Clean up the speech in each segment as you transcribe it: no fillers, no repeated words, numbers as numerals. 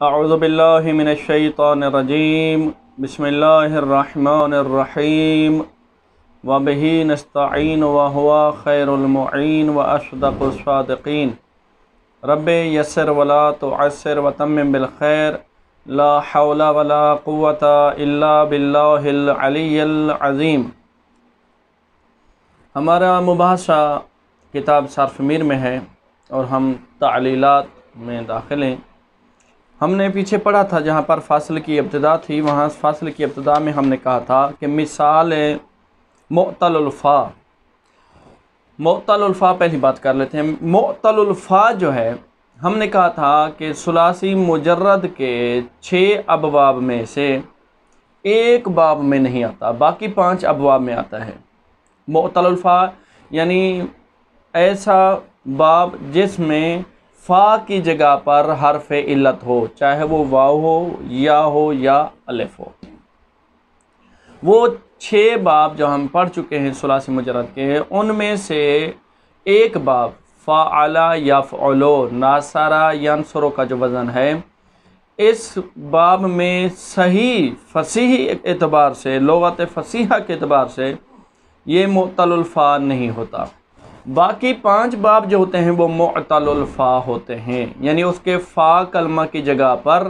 اعوذ باللہ من الشیطان الرجیم بسم اللہ الرحمن الرحیم وبہ نستعین وہو خیر المعین واصدق الصادقین رب یسر ولا تعسر وتمم بالخیر لا حول ولا قوة الا باللہ العلی العظیم۔ ہمارا مباحثہ کتاب صرف میر میں ہے اور ہم تعلیلات میں داخل ہیں۔ ہم نے پیچھے پڑھا تھا جہاں پر فاصل کی ابتدا تھی، وہاں فاصل کی ابتدا میں ہم نے کہا تھا کہ مثال معطل الفا پہلی بات کر لیتے ہیں۔ معطل الفا جو ہے، ہم نے کہا تھا کہ ثلاثی مجرد کے 6 ابواب میں سے ایک باب میں نہیں آتا، باقی 5 ابواب میں آتا ہے۔ معطل الفا یعنی ایسا باب جس میں فا کی جگہ پر حرف علت ہو، چاہے وہ واو ہو یا الف ہو۔ وہ 6 باب جو ہم پڑھ چکے ہیں ثلاثی مجرد کے، ان میں سے ایک باب فعل یفعلو ناصر ینصر کا جو وزن ہے، اس باب میں صحیح فصیح اعتبار سے، لغت فصیحہ کے اعتبار سے یہ معطل الفا نہیں ہوتا۔ باقی 5 باب جو ہوتے ہیں وہ معطل الفا ہوتے ہیں، یعنی اس کے فا کلمہ کی جگہ پر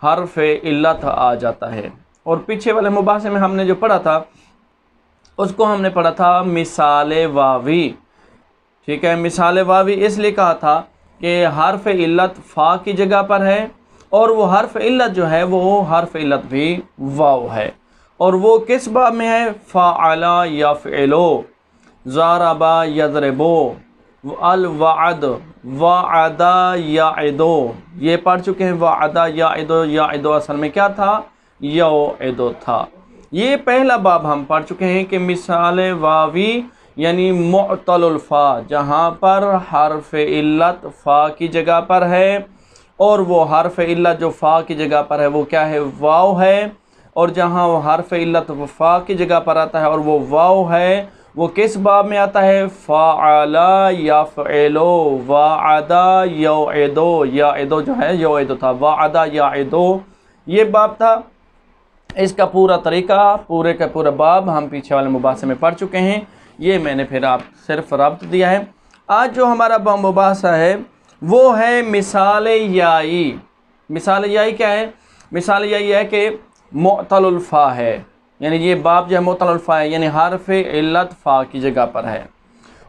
حرف علت آ جاتا ہے۔ اور پیچھے والے مباحثے میں ہم نے جو پڑھا تھا اس کو ہم نے پڑھا تھا مثال واوی، ٹھیک ہے۔ مثال واوی اس لیے کہا تھا کہ حرف علت فا کی جگہ پر ہے، اور وہ حرف علت جو ہے وہ حرف علت بھی واو ہے، اور وہ کس باب میں ہے؟ فعل یفعلو، ضرب یضربو، الوعد، وعد یعدو، یہ پڑھ چکے ہیں۔ وعد یعدو اصل میں کیا تھا؟ یوعد تھا۔ یہ پہلا باب ہم پڑھ چکے ہیں کہ مثال واوی یعنی معطل الفا، جہاں پر حرف علت فا کی جگہ پر ہے، اور وہ حرف علت جو فا کی جگہ پر ہے وہ کیا ہے؟ واو ہے۔ اور جہاں وہ حرف علت فا کی جگہ پر آتا ہے اور وہ واو ہے، وہ کس باب میں آتا ہے؟ فعل یفعلو، وعد یوعدو، یعدو جو ہے یوعدو تھا، وعد یعدو یہ باب تھا۔ اس کا پورا طریقہ، پورے کا پورا باب ہم پیچھے والے مباحثے میں پڑھ چکے ہیں، یہ میں نے پھر آپ صرف ربط دیا ہے۔ آج جو ہمارا مباحثہ ہے وہ ہے مثال یائی۔ مثال یائی کیا ہے؟ مثال یائی ہے کہ معطل الفا ہے، یعنی یہ باب جو ہے معطل الفا ہے، یعنی حرف علت فا کی جگہ پر ہے،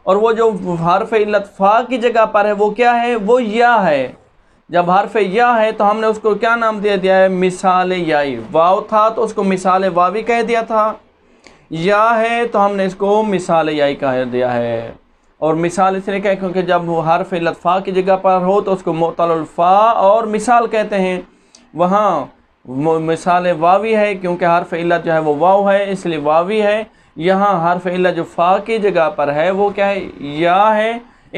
اور وہ جو حرف علت فا کی جگہ پر ہے وہ کیا ہے؟ وہ یا ہے۔ جب حرف یا ہے تو ہم نے اس کو کیا نام دے دیا ہے؟ مثال یائی۔ واو تھا تو اس کو مثال واوی کہہ دیا تھا، یا ہے تو ہم نے اس کو مثال یائی کہہ دیا ہے۔ اور مثال اس لیے کہ کیونکہ جب وہ حرف علت فا کی جگہ پر ہو تو اس کو معطل الفا اور مثال کہتے ہیں۔ وہاں مثال واوی ہے کیونکہ حرف علت جو ہے وہ واو ہے، اس لیے واوی ہے۔ یہاں حرف علت جو فا کی جگہ پر ہے وہ کیا ہے؟ یا ہے،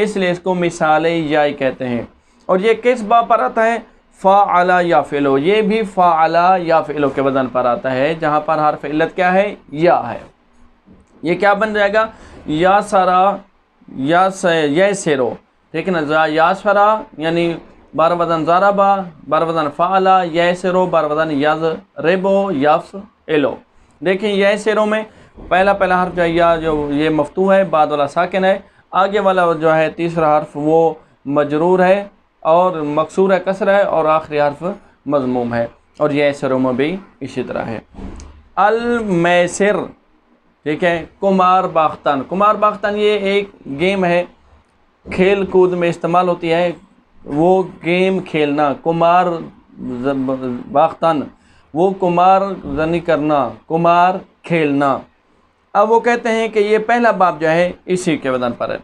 اس لیے اس کو مثال یائی کہتے ہیں۔ اور یہ کس باب پر آتا ہے؟ فعل یفعلو، یہ بھی فعل یفعلو کے وزن پر آتا ہے، جہاں پر حرف علت کیا ہے؟ یا ہے۔ یہ کیا بن جائے گا؟ یا سرا، یا سیرو، ٹھیک ہے نا۔ یا سرا یعنی بر وزن ضربا، بر وزن فعل، یسرو بر وزن یضربو یفعلو۔ دیکھیں یسرو میں پہلا حرف جو ہے یا جو یہ مفتوح ہے، بعد والا ساکن ہے، آگے والا جو ہے تیسرا حرف وہ مجرور ہے اور مکسور ہے، کسر ہے، اور آخری حرف مضموم ہے، اور یسرو میں بھی اسی طرح ہے۔ المیسر، ٹھیک ہے۔ کمار باختن، کمار باختن یہ ایک گیم ہے، کھیل کود میں استعمال ہوتی ہے، وہ گیم کھیلنا، کمار باختن، وہ کمار زنی کرنا، کمار کھیلنا۔ اب وہ کہتے ہیں کہ یہ پہلا باب جو ہے اسی کے وزن پر ہے،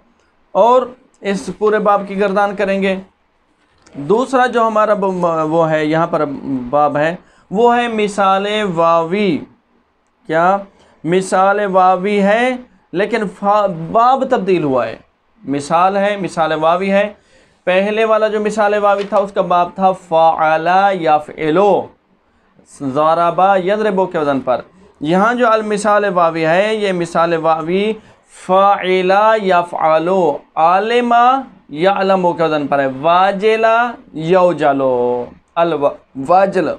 اور اس پورے باب کی گردان کریں گے۔ دوسرا جو ہمارا وہ ہے یہاں پر باب ہے وہ ہے مثال واوی۔ کیا؟ مثال واوی ہے لیکن باب تبدیل ہوا ہے۔ مثال ہے، مثال واوی ہے، پہلے والا جو مثال واوی تھا اس کا باب تھا فعل یفعلو، ضرب یضربو کے وزن پر۔ یہاں جو المثال واوی ہے، یہ مثال واوی فعل یفعلو، عالم یعلمو کے وزن پر ہے، واجل یوجلو، الوجل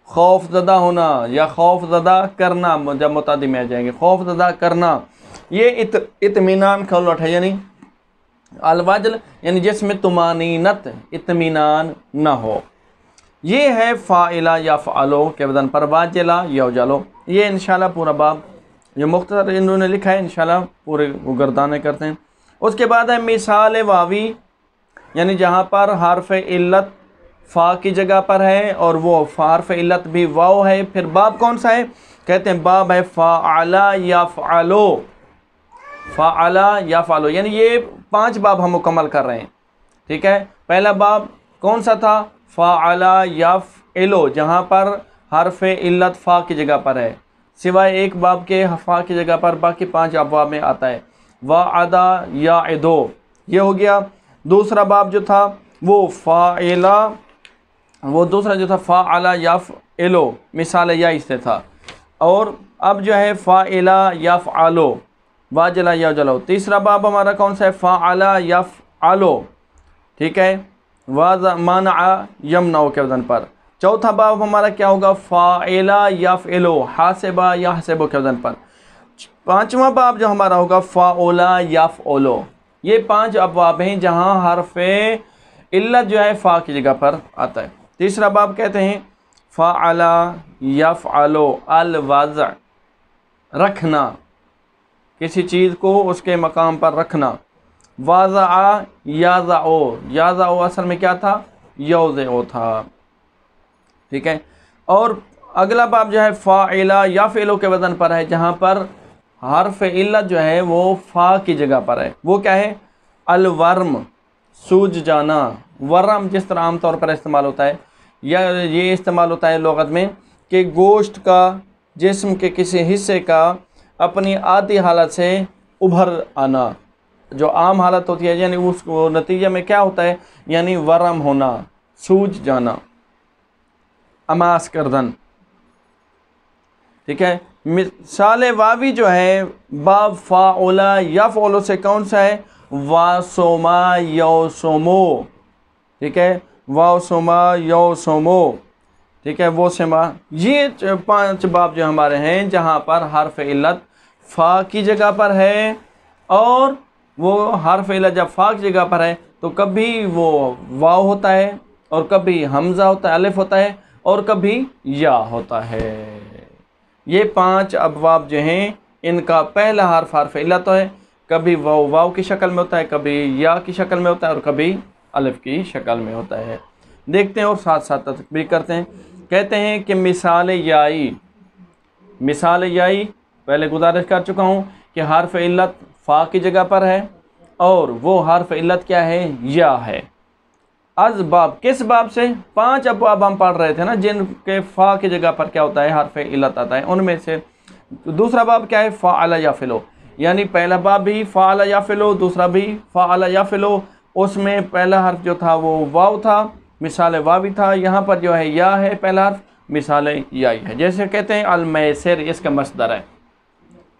خوف زدہ ہونا یا خوف زدہ کرنا، جب متعدی میں آ جائیں گے، خوف زدہ کرنا، یہ اطمینان کا الٹ ہے، یعنی الوجل یعنی جس میں طمانینت اطمینان نہ ہو. یہ ہے فاعلہ یفعلو کے وزن پر واجلہ یوجلو. یہ انشاءاللہ پورا باب یہ مختصر انہوں نے لکھا ہے، انشاءاللہ پورے گردانے کرتے ہیں. اس کے بعد ہے مثال واوی، یعنی جہاں پر حرف علت فا کی جگہ پر ہے اور وہ حرف علت بھی واو ہے. پھر باب کون سا ہے؟ کہتے ہیں باب ہے فاعلہ یفعلو. فاعلہ یفعلو یعنی یہ 5 باب ہم مکمل کر رہے ہیں. ٹھیک ہے، پہلا باب کون سا تھا؟ فاعلہ یفعلو، جہاں پر حرف علت فا کی جگہ پر ہے، سوائے ایک باب کے فا کی جگہ پر باقی 5 ابواب میں آتا ہے. وعدہ یعدو یہ ہو گیا. دوسرا باب جو تھا وہ فاعلہ، وہ دوسرا جو تھا فاعلہ یفعلو مثال یا سے تھا. اور اب جو ہے فاعلہ یفعلو واجلہ یوجلو. تیسرا باب ہمارا کون سا ہے؟ فاعلہ یفعلو. ٹھیک ہے، منع یمنع کے وزن پر. چوتھا باب ہمارا کیا ہوگا؟ فاعلہ یفعلو حاسبہ یحسبو کے وزن پر. پانچواں باب جو ہمارا ہوگا فاعلہ یفعلو. یہ 5 ابواب ہیں جہاں حرف علت جو ہے فا کی جگہ پر آتا ہے. تیسرا باب کہتے ہیں فاعلہ یفعلو الوضع رکھنا، کسی چیز کو اس کے مقام پر رکھنا. واضع یضعو، یضعو اصل میں کیا تھا؟ یوضع تھا. ٹھیک ہے، اور اگلا باب جو ہے فاعلہ یفعلو کے وزن پر ہے جہاں پر حرف علت جو ہے وہ فا کی جگہ پر ہے. وہ کیا ہے؟ الورم سوج جانا. ورم جس طرح عام طور پر استعمال ہوتا ہے یا یہ استعمال ہوتا ہے لغت میں کہ گوشت کا جسم کے کسی حصے کا اپنی عادی حالت سے ابھر آنا، جو عام حالت ہوتی ہے، یعنی اس کو نتیجے میں کیا ہوتا ہے؟ یعنی ورم ہونا، سوج جانا، اماس کردن. ٹھیک ہے، مثال واوی جو ہے باب فاعلہ یفعلو سے کون سا ہے؟ واسوما یوسومو. ٹھیک ہے، واسوما یوسومو. ٹھیک ہے، وہ سما. یہ 5 باب جو ہمارے ہیں جہاں پر حرف علت فا کی جگہ پر ہے، اور وہ حرف علت جب فا کی جگہ پر ہے تو کبھی وہ واو ہوتا ہے اور کبھی حمزہ ہوتا ہے، الف ہوتا ہے، اور کبھی یا ہوتا ہے. یہ 5 ابواب جو ہیں ان کا پہلا حرف علت ہے، کبھی واو کی شکل میں ہوتا ہے، کبھی یا کی شکل میں ہوتا ہے، اور کبھی الف کی شکل میں ہوتا ہے. دیکھتے ہیں اور ساتھ ساتھ تطبیق کرتے ہیں. کہتے ہیں کہ مثال یائی، مثال یائی پہلے گزارش کر چکا ہوں کہ حرف علت فا کی جگہ پر ہے اور وہ حرف علت کیا ہے؟ یا ہے. از باب کس باب سے؟ 5 ابواب ہم پڑھ رہے تھے نا جن کے فا کی جگہ پر کیا ہوتا ہے؟ حرف علت آتا ہے. ان میں سے دوسرا باب کیا ہے؟ فاعلہ یفعلو، یعنی پہلا باب بھی فاعلہ یفعلو، دوسرا بھی فاعلہ یفعلو. اس میں پہلا حرف جو تھا وہ واو تھا، مثال واوی تھا. یہاں پر جو ہے یا ہے پہلا حرف، مثال یائی ہے. جیسے کہتے ہیں المیسر، اس کا مصدر ہے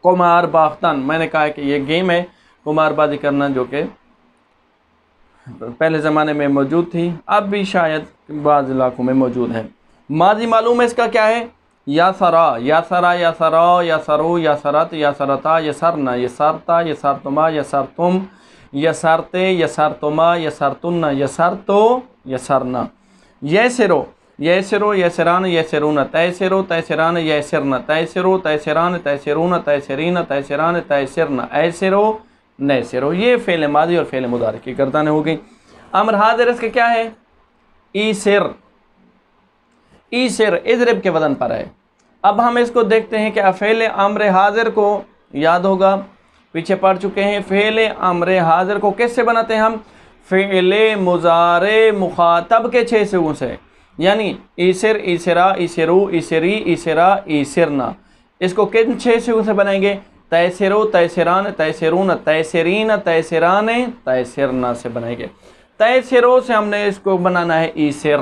قمار باختن. میں نے کہا کہ یہ گیم ہے قمار بازی کرنا، جو کہ پہلے زمانے میں موجود تھی، اب بھی شاید بعض علاقوں میں موجود ہے. ماضی معلوم ہے اس کا کیا ہے؟ یا سرا، یا سرا، یا سرا، یا سرو، یا سرت، یا سرتا، یا سرنا، یا سرتا، یا سرتما، یا سرتم، یا سرتے، یا سرتما، یا سرتن، یا سرتو، یا سرنا. یسرو، یسرو، یسران، یسرون، تیسرو، تیسران، یسرن، تیسرو، تیسران، تیسرون، تیسرین، تیسران، تیسرن، ایسرو، نیسرو. یہ فعل ماضی اور فعل مضارع کی گردانیں ہو گئیں. امر حاضر اس کا کیا ہے؟ ایسر، ایسر اضرب کے وزن پر ہے. اب ہم اس کو دیکھتے ہیں کہ فعل امر حاضر کو یاد ہوگا، پیچھے پڑھ چکے ہیں. فعل امر حاضر کو کس سے بناتے ہیں ہم؟ فعل مضارع مخاطب کے 6 صیغوں سے، یعنی ایسر، ایسرا، ایسرو، ایسری، ایسرا، ایسرنا. اس کو کن 6 صیغوں سے بنائیں گے؟ تیسرو، تیسران، تیسرون، تیسرین، تیسران، تیسرنا سے بنائیں گے. تیسرو سے ہم نے اس کو بنانا ہے ایسر.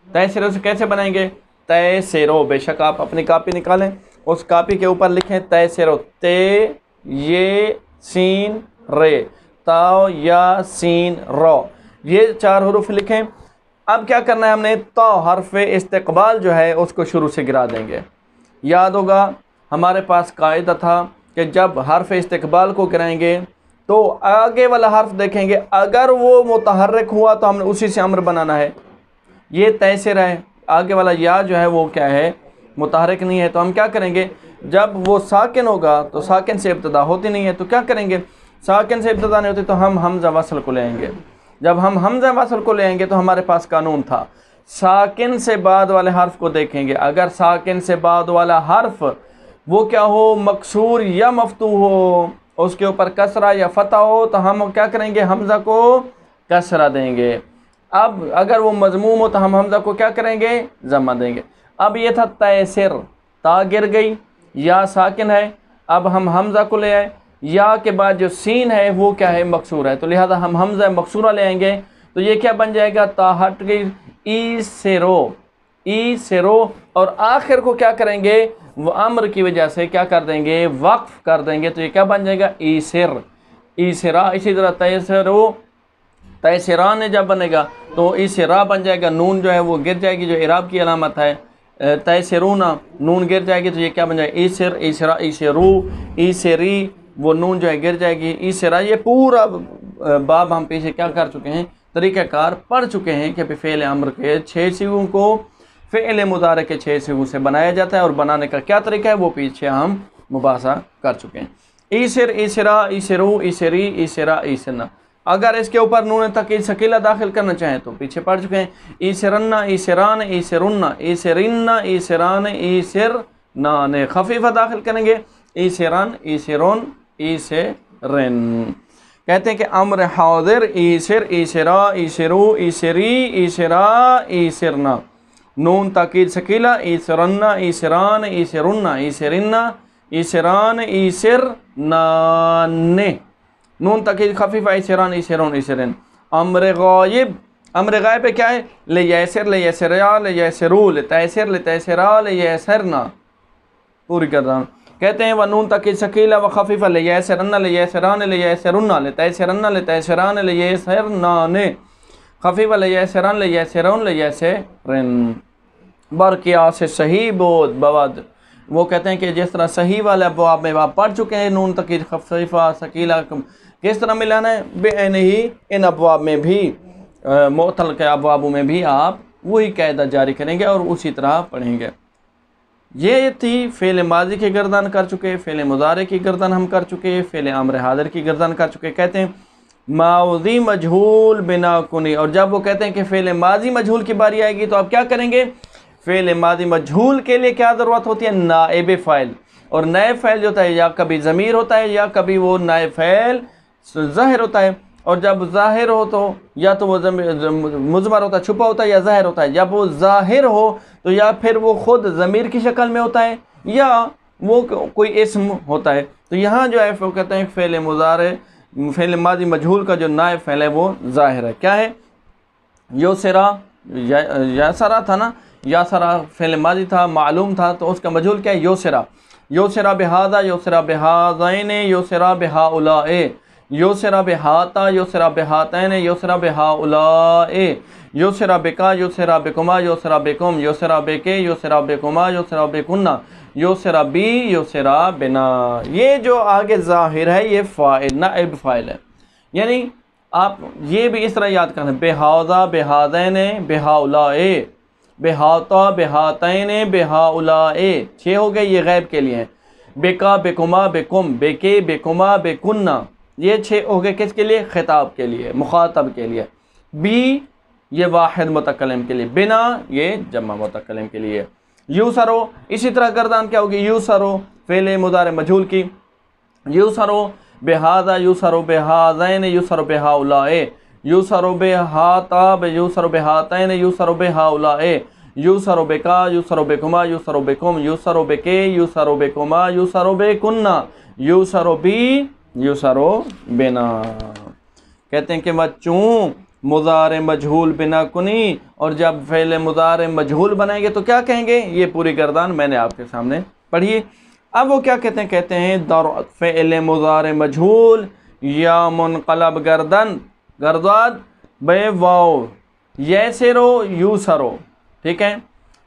تیسرو سے کیسے بنائیں گے؟ تیسرو، بے شک آپ اپنی کاپی نکالیں، اس کاپی کے اوپر لکھیں تیسرو، تے یہ سین رے، تا یا سین رو، یہ 4 حروف لکھیں. اب کیا کرنا ہے ہم نے، تا حرف استقبال جو ہے اس کو شروع سے گرا دیں گے۔ یاد ہوگا ہمارے پاس قاعدہ تھا کہ جب حرف استقبال کو گرائیں گے تو آگے والا حرف دیکھیں گے، اگر وہ متحرک ہوا تو ہم نے اسی سے امر بنانا ہے۔ یہ طے سے رہے، آگے والا یا جو ہے وہ کیا ہے، متحرک نہیں ہے، تو ہم کیا کریں گے، جب وہ ساکن ہوگا تو ساکن سے ابتدا ہوتی نہیں ہے، تو کیا کریں گے، ساکن سے ابتدا نہیں ہوتی تو ہم حمزہ وصل کو لے آئیں گے۔ جب ہم حمزہ وصل کو لے آئیں گے تو ہمارے پاس قانون تھا، ساکن سے بعد والے حرف کو دیکھیں گے، اگر ساکن سے بعد والا حرف وہ کیا ہو، مکسور یا مفتوح ہو، اس کے اوپر کسرہ یا فتح ہو، تو ہم کیا کریں گے، حمزہ کو کسرہ دیں گے۔ اب اگر وہ مضموم ہو تو ہم حمزہ کو کیا کریں گے، ضمہ دیں گے۔ اب یہ تھا تیسر، تا گر گئی، یا ساکن ہے، اب ہم حمزہ کو لے آئے، یا کے بعد جو سین ہے وہ کیا ہے، مکسور ہے، تو لہذا ہم حمزہ مکسورہ لے آئیں گے، تو یہ کیا بن جائے گا، تا ہٹ گئی، ای سے رو، ای سے رو، اور آخر کو کیا کریں گے، وہ امر کی وجہ سے کیا کر دیں گے، وقف کر دیں گے، تو یہ کیا بن جائے گا، ای سر، ای سرا۔ اسی طرح تیسرو، تیسران جب بنے گا تو ای سرا بن جائے گا، نون جو ہے وہ گر جائے گی جو اعراب کی علامت ہے، تیسرونا، نون گر جائے گی تو یہ کیا بن جائے گا، ای سر، ای سرا، ای سرو، ای سری، وہ نون جو ہے گر جائے گی، ای سرا۔ یہ پورا باب ہم پیچھے کیا کر چکے ہیں، طریقہ کار پڑھ چکے ہیں کہ فعل امر کے 6 صیغوں کو فعل مضارع کے 6 صیغوں سے بنایا جاتا ہے، اور بنانے کا کیا طریقہ ہے وہ پیچھے ہم مباحثہ کر چکے ہیں۔ ای سر، ای سرا، ای سرو، ای سری، ای سرا، ای سرنا۔ اگر اس کے اوپر نون تقید ثقیلہ داخل کرنا چاہیں تو پیچھے پڑھ چکے ہیں، ای سرنا، ای سران، ای سرنا، ای سرنا، ای سران، ای سرنان۔ خفیفہ داخل کریں گے، ای سران، ای سرون، ای سرن۔ کہتے ہیں کہ امر حاضر، ای سر، ای سرا، ای سرو، ای سری، ای سرا، ای سرنا۔ نون تاکید ثقیلہ، ای سرنا، ای سران، ای سرنا، ای سرنا، ای سران، ای سرنان۔ نون تاکید خفیفہ، ای سران، ای سرون، ای سرن۔ امر غائب، امر غائب پہ کیا ہے، لیسر، لیسرا، لیسرو، لتیسر، لتیسرا، لیسرنا، پوری کر رہا ہوں۔ کہتے ہیں ونون تاکید ثقیلہ و خفیفہ، لیسرن، لیسران، لیسرن، لتیسرن، لتیسران، لیسرنان۔ خفیفہ لیسران، لیسرون، لیسرن۔ برقیاس صحیح بود، وہ کہتے ہیں کہ جس طرح صحیح والے ابواب میں آپ پڑھ چکے ہیں، نون تاکید خفیفہ ثقیلہ کس طرح ملانا ہے، بے ہی ان ابواب میں بھی، معطل کے ابوابوں میں بھی آپ وہی قاعدہ جاری کریں گے اور اسی طرح پڑھیں گے۔ یہ تھی فعل ماضی کی گردان کر چکے، فعل مضارع کی گردان ہم کر چکے، فعل امر حاضر کی گردان کر چکے۔ کہتے ہیں ماضی مجہول بنا کنی، اور جب وہ کہتے ہیں کہ فعل ماضی مجہول کی باری آئے گی تو آپ کیا کریں گے، فعل ماضی مجہول کے لیے کیا ضرورت ہوتی ہے، نائب فاعل، اور نائب فاعل جو ہوتا ہے یا کبھی ضمیر ہوتا ہے یا کبھی وہ نائب فاعل ظاہر ہوتا ہے، اور جب ظاہر ہو تو یا تو وہ مضمر ہوتا ہے، چھپا ہوتا ہے، یا ظاہر ہوتا ہے۔ جب وہ ظاہر ہو تو یا پھر وہ خود ضمیر کی شکل میں ہوتا ہے یا وہ کوئی اسم ہوتا ہے، تو یہاں جو ہے وہ کہتے ہیں فعل مضارع، فعل ماضی مجہول کا جو نائب فعل ہے وہ ظاہر ہے۔ کیا ہے، یوسرا، یاسرا تھا نا، یاسرا فعل ماضی تھا، معلوم تھا، تو اس کا مجہول کیا ہے، یوسرا۔ یوسرا بہذا، یوسرا بہذین، یوسرا بہؤلاء، یوسرا بہاتا، یوسرا بہاتین، یوسرا بہؤلاء، یوسرا بکا، یوسرا بکما، یوسرا بکم، یوسرا بکے، یوسرا بکما، یوسرا بکنا، یوسرا بی، یوسرا بنا۔ یہ جو آگے ظاہر ہے یہ فاعل، نائب فاعل ہے، یعنی آپ یہ بھی اس طرح یاد کریں، بہذا، بہذین، بہؤلاء، بہاتا، بہاتین، بہؤلاء، 6 ہو گئے، یہ غیب کے لیے ہیں۔ بکا، بکما، بکم، بکے، بکما، بکننا، یہ 6 ہو گئے کس کے لیے، خطاب کے لیے، مخاطب کے لیے۔ بی یہ واحد متکلم کے لیے، بنا یہ جمع متکلم کے لیے۔ یوسرو، اسی طرح گردان کیا ہوگی، یوسرو فعل مضارع مجہول کی، یوسرو بہذا، یوسرو بہذین، یوسرو بہؤلاء، یوسرو بہاتا، یوسرو بہاتین، یوسرو بہؤلاء، یوسرو بکا، یوسرو بکما، یوسرو بکم، یوسرو بکے، یوسرو بکما، یوسرو بکننا، یوسرو بی، یوسرو بنا۔ کہتے ہیں کہ چوں مضارع مجہول بنا کنی، اور جب فعل مضارع مجہول بنائیں گے تو کیا کہیں گے، یہ پوری گردان میں نے آپ کے سامنے پڑھی۔ اب وہ کیا کہتے ہیں در فعل مضارع مجہول یا منقلب گردن، گرداد بے واو، یسرو یوسرو، ٹھیک ہے،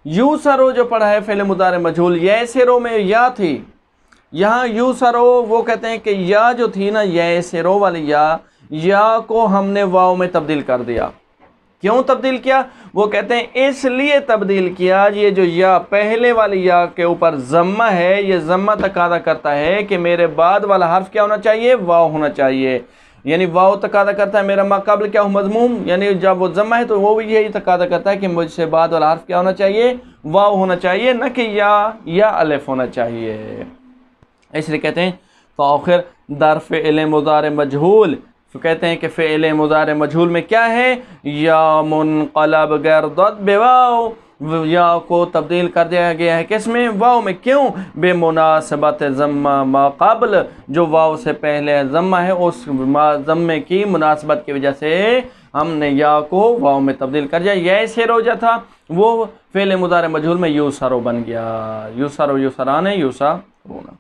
یوسرو جو پڑھا ہے فعل مضارع مجہول، یسرو میں یا تھی، یہاں یوسرو وہ کہتے ہیں کہ یا جو تھی نا یسرو والی یا کو ہم نے واو میں تبدیل کر دیا۔ کیوں تبدیل کیا؟ وہ کہتے ہیں اس لیے تبدیل کیا، یہ جو یا پہلے والی یا کے اوپر ضمہ ہے، یہ ضمہ تقاضا کرتا ہے کہ میرے بعد والا حرف کیا ہونا چاہیے؟ واو ہونا چاہیے، یعنی واو تقاضا کرتا ہے میرا ما قبل کیا ہو؟ مضموم، یعنی جب وہ ضمہ ہے تو وہ بھی یہی تقاضا کرتا ہے کہ مجھ سے بعد والا حرف کیا ہونا چاہیے؟ واو ہونا چاہیے، نہ کہ یا الف ہونا چاہیے۔ اس لیے کہتے ہیں فآخر در فعل مضارع مجہول، کہتے ہیں کہ فعل مضارع مجہول میں کیا ہے؟ یا منقلب گردد بواو، یا کو تبدیل کر دیا گیا ہے کس میں؟ واو میں۔ کیوں؟ بے مناسبت ضمہ ما قبل، جو واو سے پہلے ضمہ ہے اس ضمے کی مناسبت کی وجہ سے ہم نے یا کو واو میں تبدیل کر دیا۔ یسرو جو تھا وہ فعل مضارع مجہول میں یوسرو بن گیا، یوسرو یوسران یوسرون۔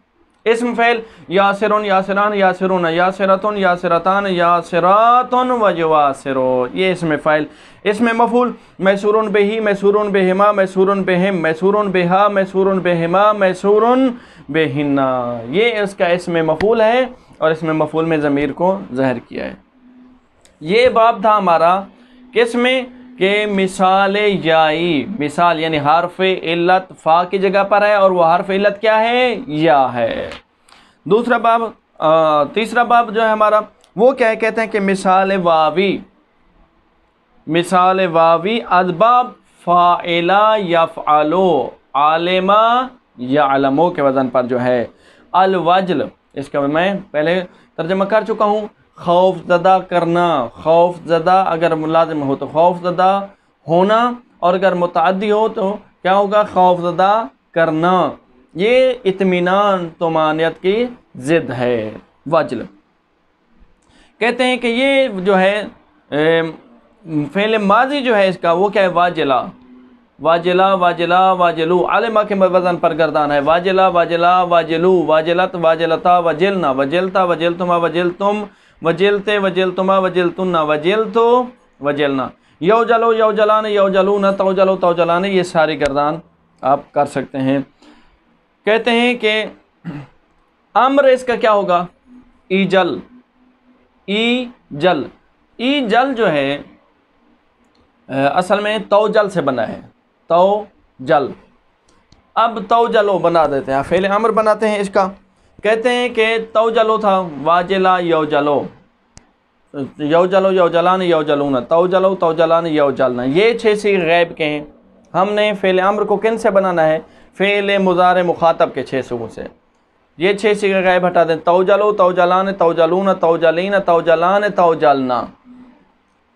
اسم فعل یاسرون یاسران یاسرون یاسرتن یاسرتان یاسراتن و یواسرو، یہ اسم فعل۔ اسم مفعول میسورون بہی میسورون بہما میسورون بہم میسورون بہا میسورون بہما میسورون بہنا، یہ اس کا اسم مفعول ہے، اور اسم مفعول میں ضمیر کو ظاہر کیا ہے۔ یہ باب تھا ہمارا کس میں؟ کہ مثال یائی، مثال یعنی حرف علت فا کی جگہ پر ہے، اور وہ حرف علت کیا ہے؟ یا ہے۔ دوسرا باب تیسرا باب جو ہے ہمارا وہ کیا ہے؟ کہتے ہیں کہ مثال واوی، مثال واوی اسباب فاعلا یفعلو عالما یعلمو کے وزن پر جو ہے الوجل، اس کا میں پہلے ترجمہ کر چکا ہوں، خوف زدہ کرنا، خوف زدہ اگر ملازم ہو تو خوف زدہ ہونا، اور اگر متعدی ہو تو کیا ہوگا؟ خوف زدہ کرنا۔ یہ اطمینان طمانینت کی ضد ہے وجل۔ کہتے ہیں کہ یہ جو ہے فعل ماضی جو ہے اس کا وہ کیا ہے؟ واجلہ، واجلہ واجلہ واجلو، علمہ کے وزن پر گردان ہے، واجلہ واجلہ واجلو واجلت واجلتا وجلنا وجلتا وجلتما وجلتم وجلتے وجلتما وجلتنا وجلتو وجلنا، یوجلو یوجلان یوجلون توجلو توجلان، یہ ساری گردان آپ کر سکتے ہیں۔ کہتے ہیں کہ امر اس کا کیا ہوگا؟ ایجل، ایجل، ایجل جو ہے اصل میں توجل سے بنا ہے، توجل، اب توجلو بنا دیتے ہیں، فعل امر بناتے ہیں اس کا۔ کہتے ہیں کہ توجلو تھا واجلہ یوجلو، یوجلو یوجلان یوجلون توجلو توجلان یوجلنا، یہ 6 صیغے غیب کے ہیں۔ ہم نے فعل امر کو کن سے بنانا ہے؟ فعل مضارع مخاطب کے 6 صیغوں سے۔ یہ 6 صیغے غیب ہٹا دیں، توجلو توجلان توجلون توجلین توجلان توجلنا،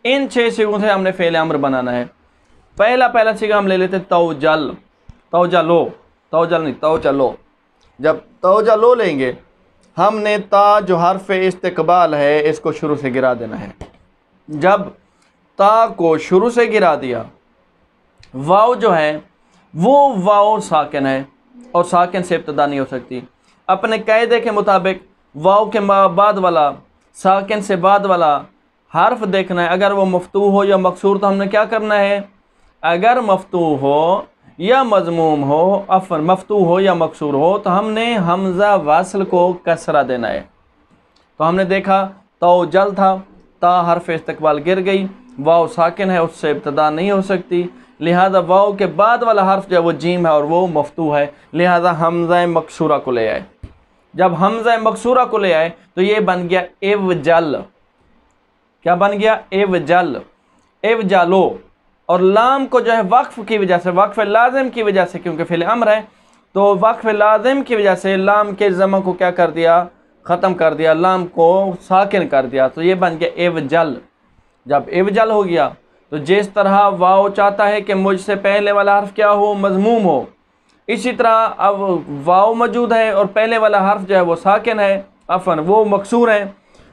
ان 6 صیغوں سے ہم نے فعل امر بنانا ہے۔ پہلا صیغہ ہم لے لیتے توجل، توجلو، توجل نہیں توجلو۔ جب توجلو لیں گے ہم نے تا جو حرف استقبال ہے اس کو شروع سے گرا دینا ہے۔ جب تا کو شروع سے گرا دیا، واو جو ہے وہ واو ساکن ہے، اور ساکن سے ابتدا نہیں ہو سکتی۔ اپنے قاعدے کے مطابق واو کے بعد والا ساکن سے بعد والا حرف دیکھنا ہے، اگر وہ مفتوح ہو یا مکسور تو ہم نے کیا کرنا ہے؟ اگر مفتوح ہو یا مضموم ہو، مفتوح ہو یا مکسور ہو تو ہم نے حمزہ واصل کو کسرہ دینا ہے۔ تو ہم نے دیکھا توجل تھا، تا حرف استقبال گر گئی، واو ساکن ہے، اس سے ابتدا نہیں ہو سکتی، لہذا واو کے بعد والا حرف جو ہے وہ جیم ہے اور وہ مفتوح ہے، لہذا حمزہ مکسورہ کو لے آئے۔ جب حمزہ مکسورہ کو لے آئے تو یہ بن گیا اوجل، کیا بن گیا؟ اوجل، اوجلو، اور لام کو جو ہے وقف کی وجہ سے، وقف لازم کی وجہ سے، کیونکہ فعل امر ہے تو وقف لازم کی وجہ سے لام کے ضمہ کو کیا کر دیا؟ ختم کر دیا، لام کو ساکن کر دیا، تو یہ بن گیا اوجل۔ جب اوجل ہو گیا تو جس طرح واو چاہتا ہے کہ مجھ سے پہلے والا حرف کیا ہو؟ مضموم ہو، اسی طرح اب واو موجود ہے اور پہلے والا حرف جو ہے وہ ساکن ہے، وہ مکسور ہے۔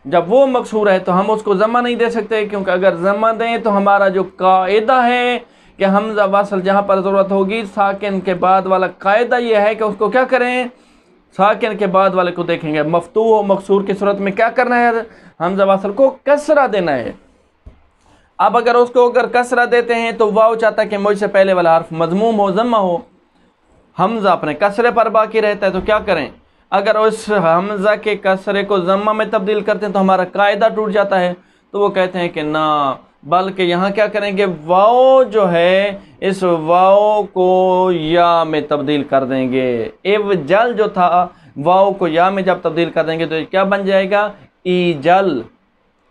جب وہ مکسور ہے تو ہم اس کو ضمہ نہیں دے سکتے، کیونکہ اگر ضمہ دیں تو ہمارا جو قاعدہ ہے کہ حمزہ واصل جہاں پر ضرورت ہوگی ساکن کے بعد والا قاعدہ یہ ہے کہ اس کو کیا کریں؟ ساکن کے بعد والے کو دیکھیں گے، مفتوح و مکسور کی صورت میں کیا کرنا ہے؟ حمزہ واصل کو کسرہ دینا ہے۔ اب اگر اس کو اگر کسرہ دیتے ہیں تو واو چاہتا ہے کہ مجھ سے پہلے والا حرف مضموم ہو، ضمہ ہو، حمزہ اپنے کسرے پر باقی رہتا ہے، تو کیا کریں؟ اگر اس حمزہ کے کسرے کو ضمہ میں تبدیل کرتے ہیں تو ہمارا قاعدہ ٹوٹ جاتا ہے، تو وہ کہتے ہیں کہ نہ، بلکہ یہاں کیا کریں گے، واو جو ہے اس واو کو یا میں تبدیل کر دیں گے۔ ایوجل جو تھا، واو کو یا میں جب تبدیل کر دیں گے تو یہ کیا بن جائے گا؟ ایجل،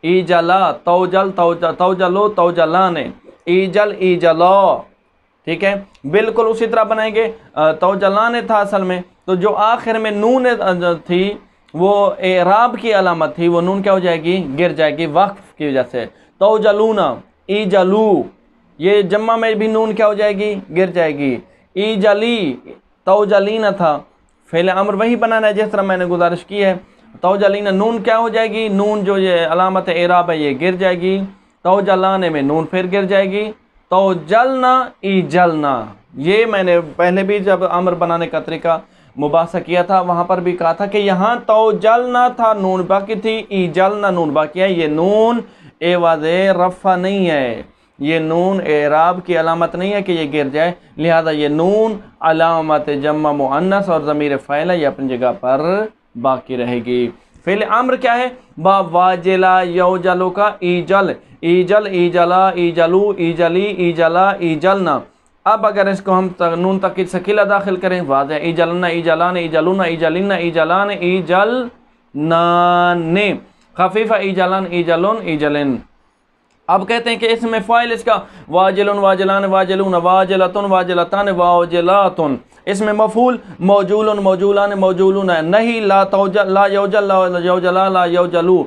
ایجلا، توجل، توجلو، توجلان، ایجل، ایجلا، ٹھیک ہے؟ بالکل اسی طرح بنائیں گے۔ توجلان تھا اصل میں، تو جو آخر میں نون تھی وہ اعراب کی علامت تھی، وہ نون کیا ہو جائے گی؟ گر جائے گی وقف کی وجہ سے۔ توجلون، ایجلو، یہ جمع میں بھی نون کیا ہو جائے گی؟ گر جائے گی۔ ایجلی، توجلین تھا، فعل امر وہی بنانا ہے جس طرح میں نے گزارش کی ہے۔ توجلین، نون کیا ہو جائے گی؟ نون جو یہ علامت اعراب ہے یہ گر جائے گی۔ توجلانے میں نون پھر گر جائے گی۔ توجلنا، ایجلنا، یہ میں نے پہلے بھی جب امر بنانے کا طریقہ مباحثہ کیا تھا وہاں پر بھی کہا تھا کہ یہاں توجلنا تھا، نون باقی تھی، ایجلنا نون باقی ہے۔ یہ نون ایواز رفع نہیں ہے، یہ نون اعراب کی علامت نہیں ہے کہ یہ گر جائے، لہذا یہ نون علامت جمع مؤنث اور ضمیر فاعل ہے، یہ اپنی جگہ پر باقی رہے گی۔ فعل امر کیا ہے؟ با واجلا یوجلو کا ایجل، ایجل، ایجلا، ایجلو، ایجلی، ایجلا، ایجلنا۔ اب اگر اس کو ہم نون تاکید ثقیلہ داخل کریں، واضح، ایجلنا، ایجلان، ایجلون، ایجلن، ایجلان، ایجلنان، خفیفہ، ایجلان، ایجلون، ایجلن۔ اب کہتے ہیں کہ اس میں فاعل اس کا واجلن، واجلان، واجلون، واجلتن، واجلتان، واجلاتن۔ اس میں مفعول موجول، موجولان، موجولون، نہیں، لا توجل، لا یوجل، لا یوجلا، لا یوجلو،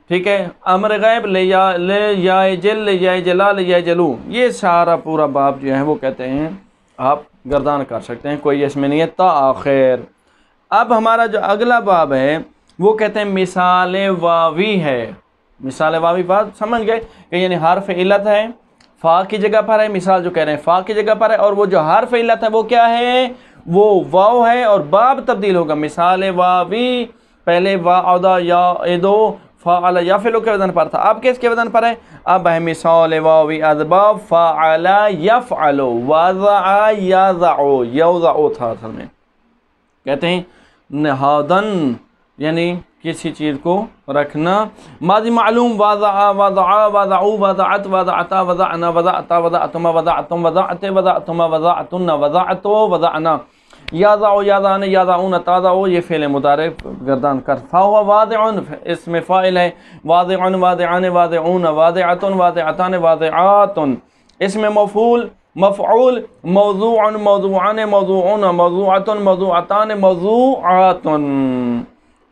ٹھیک ہے؟ امر غیب، لے یاجل، لے یاجلا، لے یاجلو، یہ سارا پورا باب جو ہے وہ کہتے ہیں آپ گردان کر سکتے ہیں، کوئی اس میں نہیں ہے تا آخر۔ اب ہمارا جو اگلا باب ہے وہ کہتے ہیں مثال واوی ہے۔ مثال واوی بات سمجھ گئے کہ یعنی حرف علت ہے، فا کی جگہ پر ہے، مثال جو کہہ رہے ہیں فا کی جگہ پر ہے، اور وہ جو حرف علت ہے وہ کیا ہے؟ وہ واو ہے، اور باب تبدیل ہوگا۔ مثال واوی پہلے وا ادا یا ادو فعل یفعل کے وزن پر تھا، اب کس کے وزن پر ہے؟ اب ہے مثال واوی ادباب فعل یفعل، وضع یضع، یوضع تھا اصل میں۔ کہتے ہیں نہادن یعنی کسی چیز کو رکھنا، ماضی معلوم، وضع، وضع، وضعوا، وضعت، وضعتا، وضعنا، وضعتا، وضعتما، وضعتم، وضعت، وضعتما، وضعتن، وضعتو، وضعنا، یضع، یضعن، یضعون، تضع، یہ فعل مضارع گردان کر۔ فہو واضع، اس میں فاعل ہے، واضع، واضعان، واضعون، واضعۃ، واضعتان، واضعات۔ اس میں مفعول، مفعول، موضوع، موضوعان، موضوعون، موضوعۃ، موضوعتان، موضوعات۔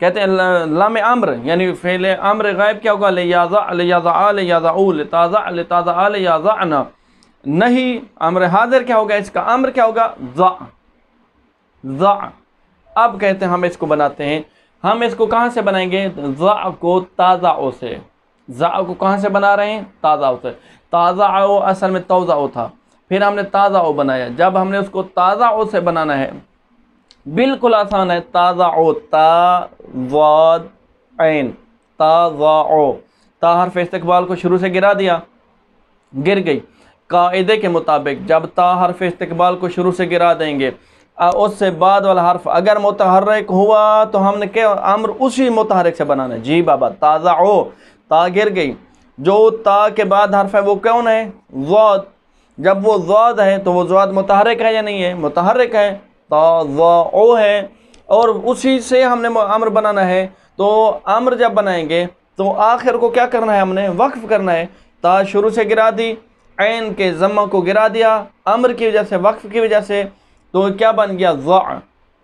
کہتے ہیں لام امر یعنی فعل امر غائب کیا ہوگا؟ لیضع، لیضع، لیضعو، لتضع، لتضع، لیضعنا۔ نہیں، امر حاضر کیا ہوگا؟ اس کا امر کیا ہوگا؟ ضع، ضع۔ اب کہتے ہیں ہم اس کو بناتے ہیں، ہم اس کو کہاں سے بنائیں گے؟ ضع کو تاضع سے، ضع کو کہاں سے بنا رہے ہیں؟ تاضع سے۔ تاضع اصل میں توضع تھا، پھر ہم نے تاضع بنایا۔ جب ہم نے اس کو تاضع سے بنانا ہے بالکل آسان ہے، تاضع، تا ضاد عین، تاضع، تا حرف استقبال کو شروع سے گرا دیا، گر گئی۔ قاعدے کے مطابق جب تا حرف استقبال کو شروع سے گرا دیں گے، اس سے بعد والا حرف اگر متحرک ہوا تو ہم نے کیا امر اسی متحرک سے بنانا ہے۔ جی بابا، تاضع، تا گر گئی، جو تا کے بعد حرف ہے وہ کون ہے؟ ضاد۔ جب وہ ضاد ہے تو وہ ضاد متحرک ہے یا نہیں ہے؟ متحرک ہے، تاضع ہے، اور اسی سے ہم نے امر بنانا ہے۔ تو امر جب بنائیں گے تو آخر کو کیا کرنا ہے؟ ہم نے وقف کرنا ہے۔ تا شروع سے گرا دی، عین کے ضمہ کو گرا دیا امر کی وجہ سے، وقف کی وجہ سے، تو کیا بن گیا؟ ضع،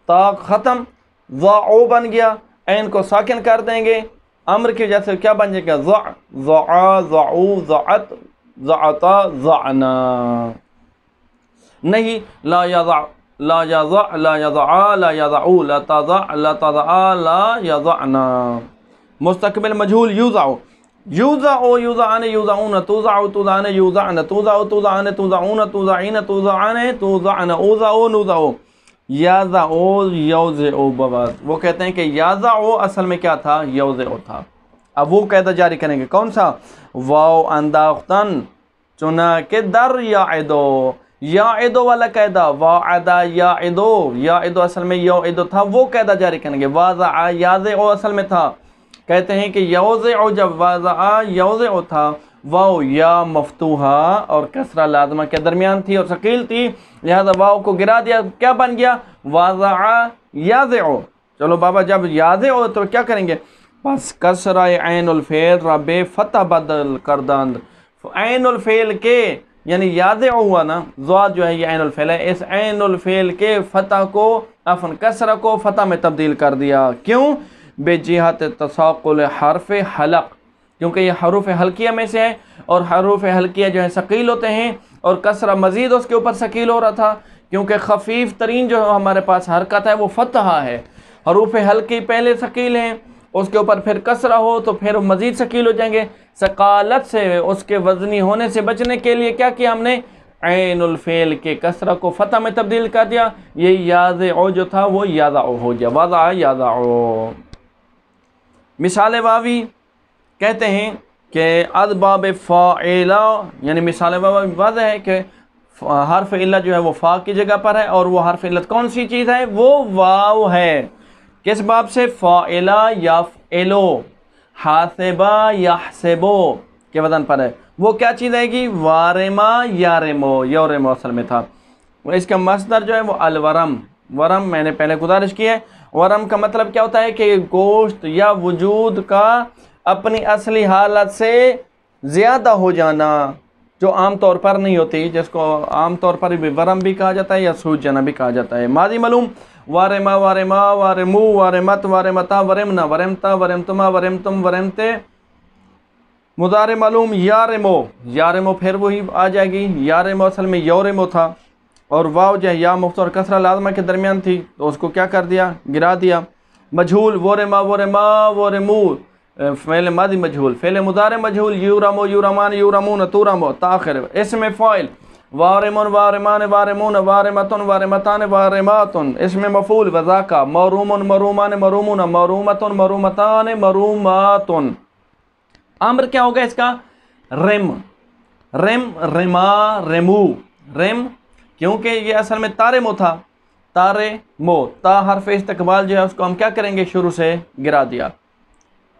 تا ختم، ضعو بن گیا، عین کو ساکن کر دیں گے امر کی وجہ سے، کیا بن جائے گا؟ ضع، ضعا، ضعو، ضعت، ضعتا، ضعنا۔ نہیں، لا یضع، لا یضع، لا یضعا، لا یضعو، لا تضع، لا تضعا، لا یضعنا۔ مستقبل مجہول یوضع، یوضع، یوضعان، یوضعون، توضع، توضعان، یوضعن، توضع، توضعان، توضعون، توضعین، توضعان، توضعن، اوضع، نوضع، یضع، یوضع۔ وہ کہتے ہیں کہ یضع اصل میں کیا تھا؟ یوضع تھا۔ اب وہ قاعدہ جاری کریں گے، کون سا؟ واو انداختن چنا کے در یعدو، یعدو والا قاعدہ، وعدہ یعدو، یعدو اصل میں یعدو تھا، وہ قاعدہ جاری کریں گے۔ واضع یاضع اصل میں تھا، کہتے ہیں کہ یوضع جب واضع یوضع تھا، واو یا مفتوحہ اور کسرہ لازمہ کے درمیان تھی اور ثقیل تھی، لہذا واو کو گرا دیا، کیا بن گیا؟ واضع یاضع۔ چلو بابا جب یاضع ہو تو کیا کریں گے؟ بس کسرہ عین الفعل رب فتح بدل کردند، عین الفعل کے یعنی یاضع ہوا نا، ضاد جو ہے یہ عین الفعل ہے، اس عین الفعل کے فتح کو عفوا کسرہ کو فتح میں تبدیل کر دیا، کیوں؟ بجہت تثاقل حرف حلق، کیونکہ یہ حروف حلقیہ میں سے ہے اور حروف حلقیہ جو ہے ثقیل ہوتے ہیں، اور کسرہ مزید اس کے اوپر ثقیل ہو رہا تھا، کیونکہ خفیف ترین جو ہمارے پاس حرکت ہے وہ فتحہ ہے، حروف حلقی پہلے ثقیل ہیں، اس کے اوپر پھر کسرہ ہو تو پھر مزید ثقیل ہو جائیں گے، ثقالت سے اس کے وزنی ہونے سے بچنے کے لیے کیا کیا ہم نے؟ عین الفعل کے کسرہ کو فتح میں تبدیل کر دیا، یہ یاضع جو تھا وہ یاضع ہو گیا، واضع یاضع۔ مثال واوی کہتے ہیں کہ ادباب فاعلہ، یعنی مثال واوی واضح ہے کہ حرف علت جو ہے وہ فا کی جگہ پر ہے، اور وہ حرف علت کون سی چیز ہے؟ وہ واو ہے۔ کس باب سے؟ فاعلہ یفعلو، حاسبہ یحسبو کے وزن پر ہے، وہ کیا چیز آئے گی؟ وارما یارمو، یورمو اصل میں تھا، اس کا مصدر جو ہے وہ الورم، ورم میں نے پہلے گزارش کی ہے، ورم کا مطلب کیا ہوتا ہے کہ گوشت یا وجود کا اپنی اصلی حالت سے زیادہ ہو جانا، جو عام طور پر نہیں ہوتی، جس کو عام طور پر بھی ورم بھی کہا جاتا ہے یا سوج جانا بھی کہا جاتا ہے۔ ماضی معلوم وارما وارما وارمو وارمت وارمتا ورمنا ورمتا ورمتما ورمتم ورمتے۔ مضارع معلوم یارمو، یارمو پھر وہی آ جائے گی، یارمو اصل میں یورمو تھا، اور واو جو ہے یا مفتوح اور کسرہ لازمہ کے درمیان تھی تو اس کو کیا کر دیا؟ گرا دیا۔ مجھول ورما ورما ورمو، فعل ماضی مجھول، فعل مضارع مجھول، یورمو یورمان یورمون تورمو تاخر، اسم فاعل وارمون وارمان وارمون وارمتن وارمتان وارماتن، اسم مفعول وذاکا مرومن مرومان مرومون مرومتن مرومتان مروماتن۔ امر کیا ہوگا اس کا؟ رم، رم رما رمو، رم کیونکہ یہ اصل میں تارمو تھا، تارے مو، تا حرف استقبال جو ہے اس کو ہم کیا کریں گے؟ شروع سے گرا دیا،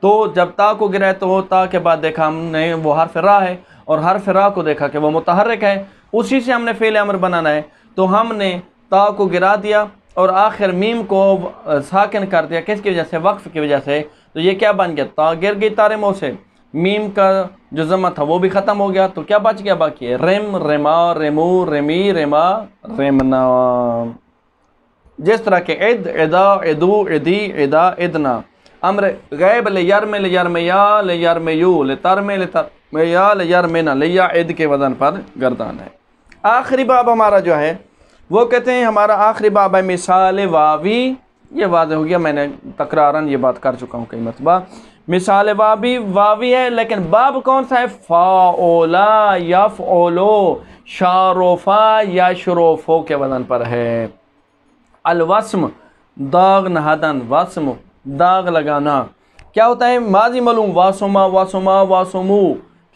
تو جب تا کو گرائے تو تا کے بعد دیکھا ہم نے وہ حرف را ہے، اور حرف را کو دیکھا کہ وہ متحرک ہے، اسی سے ہم نے فعل امر بنانا ہے، تو ہم نے تا کو گرا دیا اور آخر میم کو ساکن کر دیا، کس کی وجہ سے؟ وقف کی وجہ سے، تو یہ کیا بن گیا؟ تا گر گئی تارمو سے، میم کا جو ضمہ تھا وہ بھی ختم ہو گیا، تو کیا بچ گیا باقی ہے؟ رم رما رمو رمی رما رمنا، جس طرح کہ عد عدا عدو عدی عدا عدنا۔ امر غیب لیرم لیرمیا لیرمیو لترم لترمیا لیرمنا، لیعد کے وزن پر گردان ہے۔ آخری باب ہمارا جو ہے وہ کہتے ہیں ہمارا آخری باب ہے مثال واوی، یہ واضح ہو گیا، میں نے تکرارن یہ بات کر چکا ہوں کئی مرتبہ، مثال واوی واوی ہے، لیکن باب کون سا ہے؟ فاولا یفعلو شاروفا یا شروفو کے وزن پر ہے۔ الوسم داغ نہادن، وسم داغ لگانا، کیا ہوتا ہے؟ ماضی معلوم واسما واسما واسمو،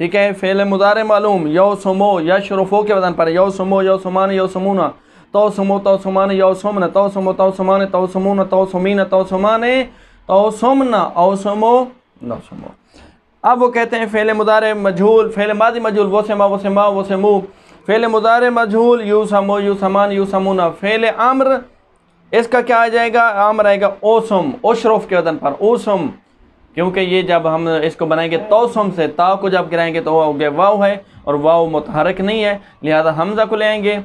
ٹھیک ہے، فعل مضارع معلوم یوسمو یشرفو کے وزن پر ہے، یوسمو یوسمان یوسمونا، توسمو توسمان یوسمنا، توسمو توسمان توسمون توسمین توسمان توسمنا، اوسمو نوسمو۔ اب وہ کہتے ہیں فعل مضارع مجھول، فعل ماضی مجھول وسما وسما وسمو، فعل مضارع مجھول یوسمو یوسمان یوسمونا، فعل امر اس کا کیا آ جائے گا؟ امر آئے گا اوسم، اشرف کے وزن پر اوسم، کیونکہ یہ جب ہم اس کو بنائیں گے توسم سے، تا کو جب گرائیں گے تو وہ ہو گیا واو ہے، اور واو متحرک نہیں ہے، لہذا حمزہ کو لے آئیں گے،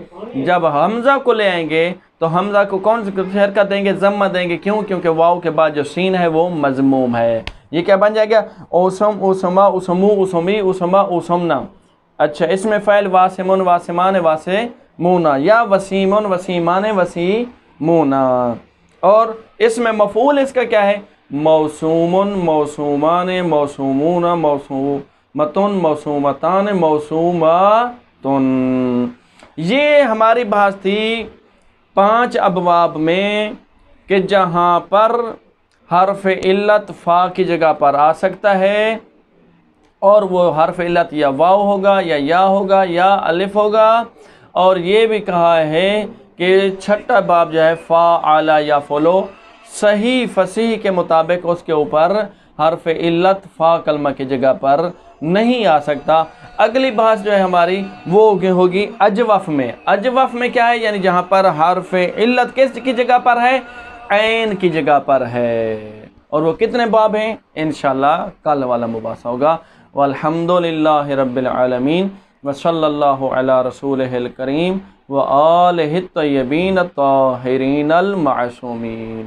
جب حمزہ کو لے آئیں گے تو حمزہ کو کون سی حرکت دیں گے؟ ضمہ دیں گے، کیوں؟ کیونکہ واو کے بعد جو سین ہے وہ مضموم ہے، یہ کیا بن جائے گا؟ اوسم اوسما اوسمو اوسمی اوسما اوسمنا۔ اچھا، اس میں فعل واسمن واسمان واسمونا یا وسیمن وسیمان وسیمونا، اور اس میں مفعول اس کا کیا ہے؟ موسومن موسومان موسومون موسومتن موسومتان موسوماتن۔ یہ ہماری بحث تھی 5 ابواب میں کہ جہاں پر حرف علت فا کی جگہ پر آ سکتا ہے، اور وہ حرف علت یا واو ہوگا یا ہوگا یا الف ہوگا۔ اور یہ بھی کہا ہے کہ چھٹا باب جو ہے فا اعلیٰ یا فولو، صحیح فصیح کے مطابق اس کے اوپر حرف علت فا کلمہ کی جگہ پر نہیں آ سکتا۔ اگلی بحث جو ہے ہماری وہ ہوگی اجوف میں۔ اجوف میں کیا ہے؟ یعنی جہاں پر حرف علت کس کی جگہ پر ہے؟ عین کی جگہ پر ہے۔ اور وہ کتنے باب ہیں؟ انشاءاللہ کل والا مباحثہ ہوگا۔ والحمدللہ رب العالمین، وصلی اللہ علی رسولہ الکریم وآلہ الطیبین الطاہرین المعصومین۔